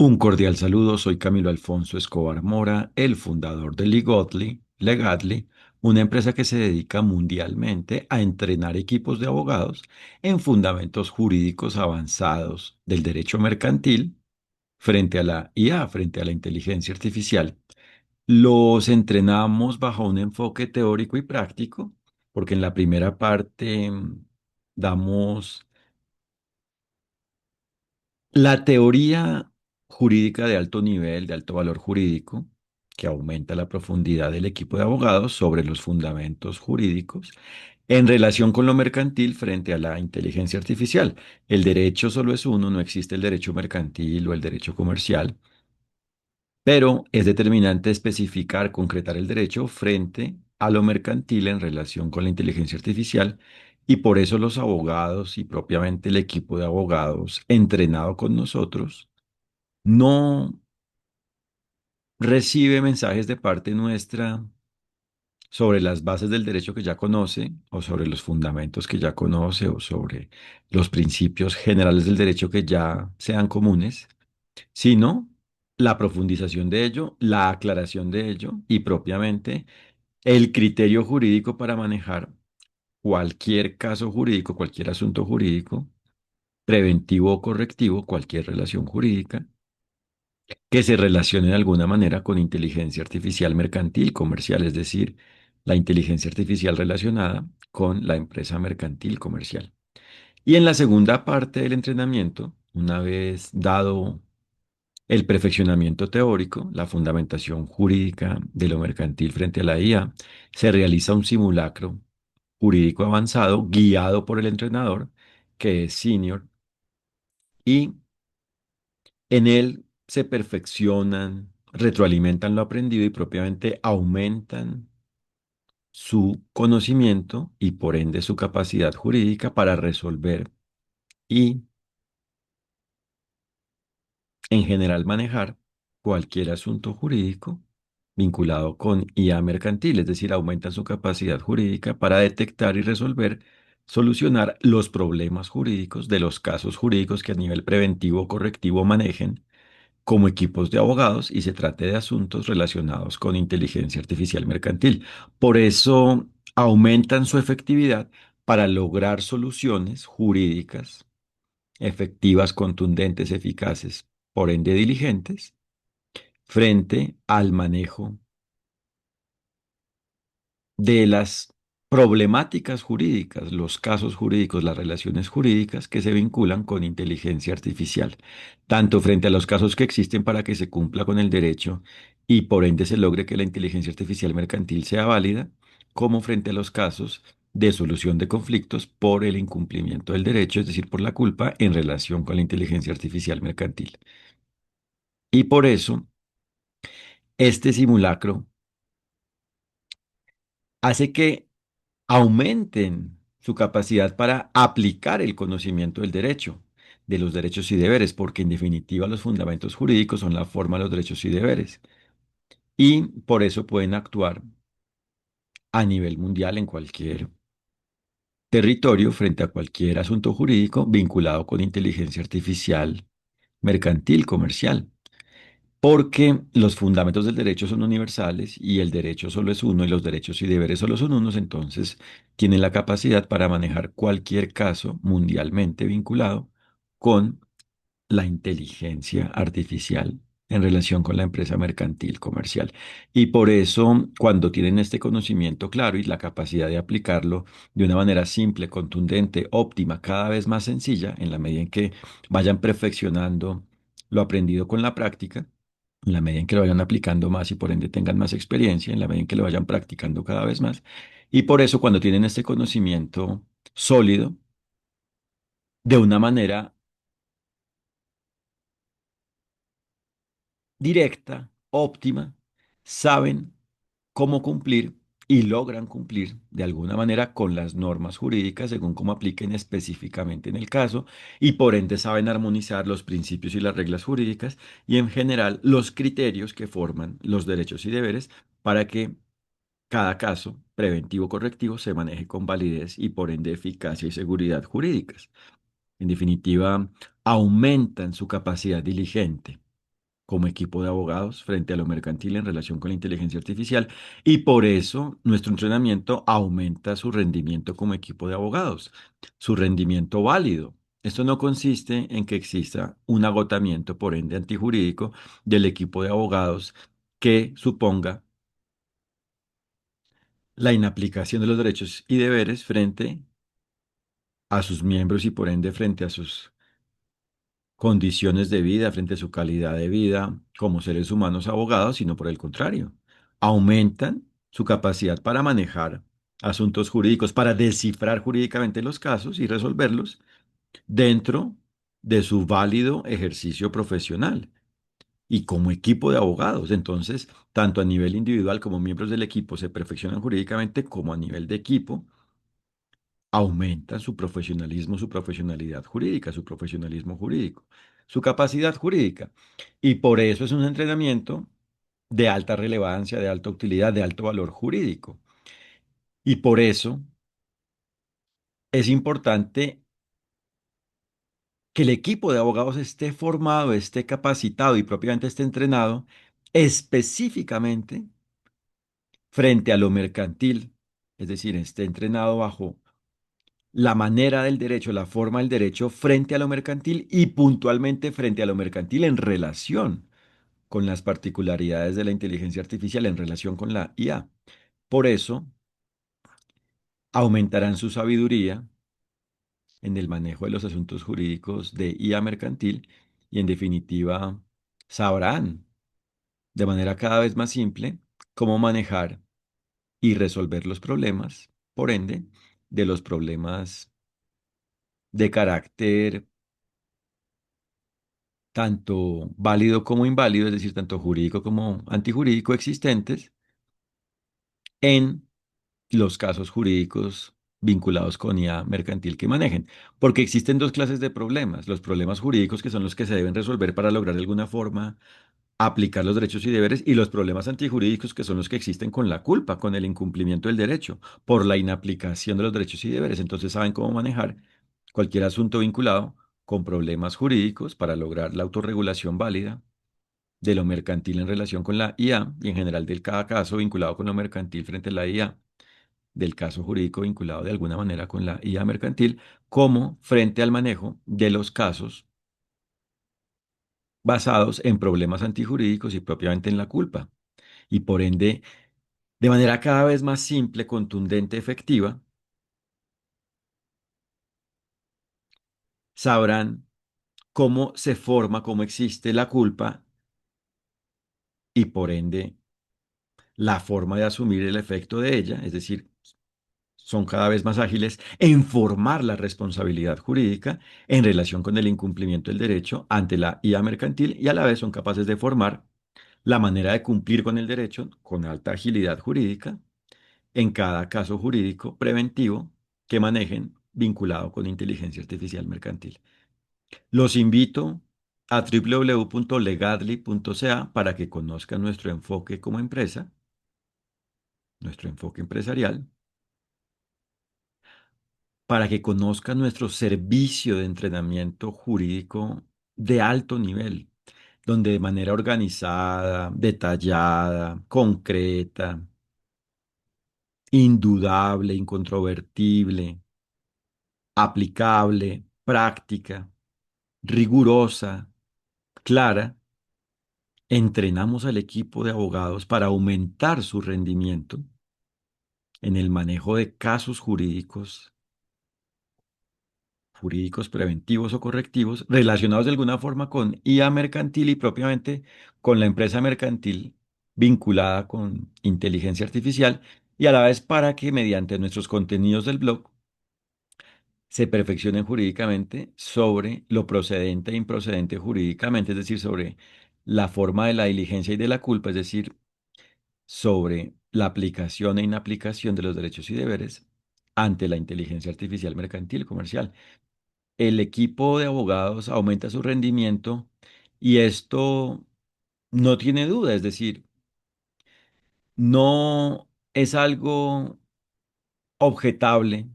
Un cordial saludo, soy Camilo Alfonso Escobar Mora, el fundador de Legadly, una empresa que se dedica mundialmente a entrenar equipos de abogados en fundamentos jurídicos avanzados del derecho mercantil frente a la IA, frente a la inteligencia artificial. Los entrenamos bajo un enfoque teórico y práctico, porque en la primera parte damos la teoría jurídica de alto nivel, de alto valor jurídico, que aumenta la profundidad del equipo de abogados sobre los fundamentos jurídicos en relación con lo mercantil frente a la inteligencia artificial. El derecho solo es uno, no existe el derecho mercantil o el derecho comercial, pero es determinante especificar, concretar el derecho frente a lo mercantil en relación con la inteligencia artificial. Y por eso los abogados y propiamente el equipo de abogados entrenado con nosotros no recibe mensajes de parte nuestra sobre las bases del derecho que ya conoce o sobre los fundamentos que ya conoce o sobre los principios generales del derecho que ya sean comunes, sino la profundización de ello, la aclaración de ello y propiamente el criterio jurídico para manejar cualquier caso jurídico, cualquier asunto jurídico, preventivo o correctivo, cualquier relación jurídica que se relacione de alguna manera con inteligencia artificial mercantil comercial, es decir, la inteligencia artificial relacionada con la empresa mercantil comercial. Y en la segunda parte del entrenamiento, una vez dado el perfeccionamiento teórico, la fundamentación jurídica de lo mercantil frente a la IA, se realiza un simulacro jurídico avanzado guiado por el entrenador, que es senior, y en él se perfeccionan, retroalimentan lo aprendido y propiamente aumentan su conocimiento y por ende su capacidad jurídica para resolver y en general manejar cualquier asunto jurídico vinculado con IA mercantil, es decir, aumentan su capacidad jurídica para detectar y resolver, solucionar los problemas jurídicos de los casos jurídicos que a nivel preventivo o correctivo manejen como equipos de abogados y se trate de asuntos relacionados con inteligencia artificial mercantil. Por eso aumentan su efectividad para lograr soluciones jurídicas efectivas, contundentes, eficaces, por ende diligentes, frente al manejo de las problemáticas jurídicas, los casos jurídicos, las relaciones jurídicas que se vinculan con inteligencia artificial, tanto frente a los casos que existen para que se cumpla con el derecho y por ende se logre que la inteligencia artificial mercantil sea válida, como frente a los casos de solución de conflictos por el incumplimiento del derecho, es decir, por la culpa en relación con la inteligencia artificial mercantil. Y por eso, este simulacro hace que aumenten su capacidad para aplicar el conocimiento del derecho, de los derechos y deberes, porque en definitiva los fundamentos jurídicos son la forma de los derechos y deberes. Y por eso pueden actuar a nivel mundial en cualquier territorio frente a cualquier asunto jurídico vinculado con inteligencia artificial, mercantil, comercial. Porque los fundamentos del derecho son universales y el derecho solo es uno y los derechos y deberes solo son unos, entonces tienen la capacidad para manejar cualquier caso mundialmente vinculado con la inteligencia artificial en relación con la empresa mercantil comercial. Y por eso, cuando tienen este conocimiento claro y la capacidad de aplicarlo de una manera simple, contundente, óptima, cada vez más sencilla, en la medida en que vayan perfeccionando lo aprendido con la práctica, en la medida en que lo vayan aplicando más y por ende tengan más experiencia, en la medida en que lo vayan practicando cada vez más. Y por eso cuando tienen este conocimiento sólido, de una manera directa, óptima, saben cómo cumplir y logran cumplir de alguna manera con las normas jurídicas según cómo apliquen específicamente en el caso y por ende saben armonizar los principios y las reglas jurídicas y en general los criterios que forman los derechos y deberes para que cada caso preventivo correctivo se maneje con validez y por ende eficacia y seguridad jurídicas. En definitiva, aumentan su capacidad diligente como equipo de abogados frente a lo mercantil en relación con la inteligencia artificial y por eso nuestro entrenamiento aumenta su rendimiento como equipo de abogados, su rendimiento válido. Esto no consiste en que exista un agotamiento, por ende, antijurídico del equipo de abogados que suponga la inaplicación de los derechos y deberes frente a sus miembros y por ende frente a sus condiciones de vida, frente a su calidad de vida como seres humanos abogados, sino por el contrario, aumentan su capacidad para manejar asuntos jurídicos, para descifrar jurídicamente los casos y resolverlos dentro de su válido ejercicio profesional y como equipo de abogados. Entonces, tanto a nivel individual como miembros del equipo se perfeccionan jurídicamente como a nivel de equipo aumenta su profesionalismo, su profesionalidad jurídica, su profesionalismo jurídico, su capacidad jurídica. Y por eso es un entrenamiento de alta relevancia, de alta utilidad, de alto valor jurídico. Y por eso es importante que el equipo de abogados esté formado, esté capacitado y propiamente esté entrenado específicamente frente a lo mercantil, es decir, esté entrenado bajo la manera del derecho, la forma del derecho frente a lo mercantil y puntualmente frente a lo mercantil en relación con las particularidades de la inteligencia artificial, en relación con la IA. Por eso, aumentarán su sabiduría en el manejo de los asuntos jurídicos de IA mercantil y, en definitiva, sabrán de manera cada vez más simple cómo manejar y resolver los problemas, por ende, de los problemas de carácter tanto válido como inválido, es decir, tanto jurídico como antijurídico existentes en los casos jurídicos vinculados con IA mercantil que manejen. Porque existen dos clases de problemas. Los problemas jurídicos, que son los que se deben resolver para lograr de alguna forma aplicar los derechos y deberes, y los problemas antijurídicos, que son los que existen con la culpa, con el incumplimiento del derecho, por la inaplicación de los derechos y deberes. Entonces saben cómo manejar cualquier asunto vinculado con problemas jurídicos para lograr la autorregulación válida de lo mercantil en relación con la IA y en general del cada caso vinculado con lo mercantil frente a la IA, del caso jurídico vinculado de alguna manera con la IA mercantil, como frente al manejo de los casos basados en problemas antijurídicos y propiamente en la culpa. Y por ende, de manera cada vez más simple, contundente, efectiva, sabrán cómo se forma, cómo existe la culpa y por ende la forma de asumir el efecto de ella, es decir, son cada vez más ágiles en formar la responsabilidad jurídica en relación con el incumplimiento del derecho ante la IA mercantil y a la vez son capaces de formar la manera de cumplir con el derecho con alta agilidad jurídica en cada caso jurídico preventivo que manejen vinculado con inteligencia artificial mercantil. Los invito a www.legadly.ca para que conozcan nuestro enfoque como empresa, nuestro enfoque empresarial, para que conozcan nuestro servicio de entrenamiento jurídico de alto nivel, donde de manera organizada, detallada, concreta, indudable, incontrovertible, aplicable, práctica, rigurosa, clara, entrenamos al equipo de abogados para aumentar su rendimiento en el manejo de casos jurídicos preventivos o correctivos relacionados de alguna forma con IA mercantil y propiamente con la empresa mercantil vinculada con inteligencia artificial y a la vez para que mediante nuestros contenidos del blog se perfeccionen jurídicamente sobre lo procedente e improcedente jurídicamente, es decir, sobre la forma de la diligencia y de la culpa, es decir, sobre la aplicación e inaplicación de los derechos y deberes ante la inteligencia artificial mercantil comercial. El equipo de abogados aumenta su rendimiento y esto no tiene duda, es decir, no es algo objetable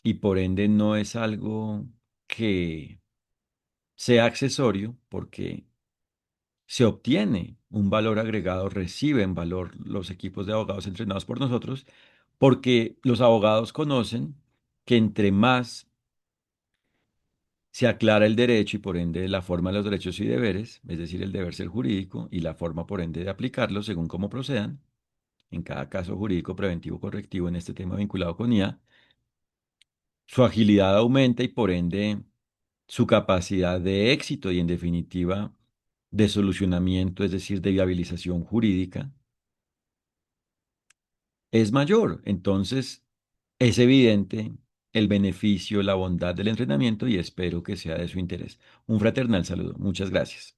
y por ende no es algo que sea accesorio, porque se obtiene un valor agregado, reciben valor los equipos de abogados entrenados por nosotros, porque los abogados conocen que entre más se aclara el derecho y por ende la forma de los derechos y deberes, es decir, el deber ser jurídico y la forma por ende de aplicarlo según cómo procedan, en cada caso jurídico, preventivo, correctivo, en este tema vinculado con IA, su agilidad aumenta y por ende su capacidad de éxito y en definitiva de solucionamiento, es decir, de viabilización jurídica, es mayor. Entonces, es evidente el beneficio, la bondad del entrenamiento y espero que sea de su interés. Un fraternal saludo. Muchas gracias.